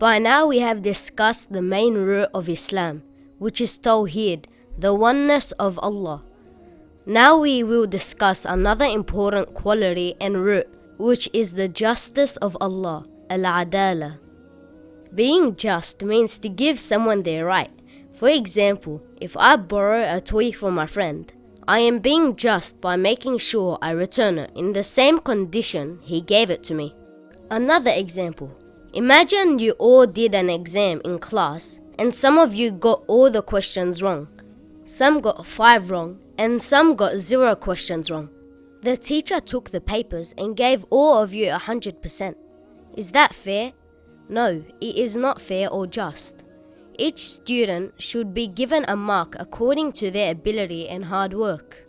By now we have discussed the main root of Islam, which is Tawheed, the oneness of Allah. Now we will discuss another important quality and root, which is the justice of Allah, Adalah. Being just means to give someone their right. For example, if I borrow a toy from my friend, I am being just by making sure I return it in the same condition he gave it to me. Another example, imagine you all did an exam in class and some of you got all the questions wrong. Some got 5 wrong and some got 0 questions wrong. The teacher took the papers and gave all of you 100%. Is that fair? No, it is not fair or just. Each student should be given a mark according to their ability and hard work.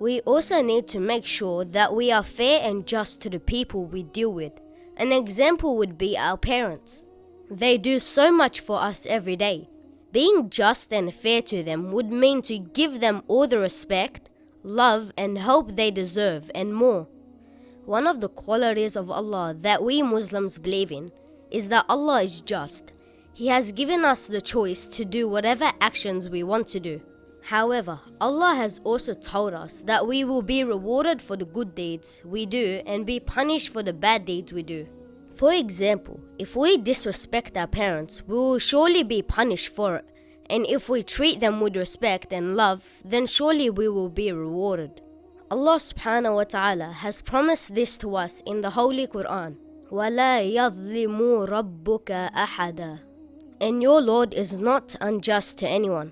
We also need to make sure that we are fair and just to the people we deal with. An example would be our parents. They do so much for us every day. Being just and fair to them would mean to give them all the respect, love and hope they deserve and more. One of the qualities of Allah that we Muslims believe in is that Allah is just. He has given us the choice to do whatever actions we want to do. However, Allah has also told us that we will be rewarded for the good deeds we do and be punished for the bad deeds we do. For example, if we disrespect our parents, we will surely be punished for it. And if we treat them with respect and love, then surely we will be rewarded. Allah subhanahu wa ta'ala has promised this to us in the Holy Quran. وَلَا يَظْلِمُ رَبُّكَ أَحَدًا. And your Lord is not unjust to anyone.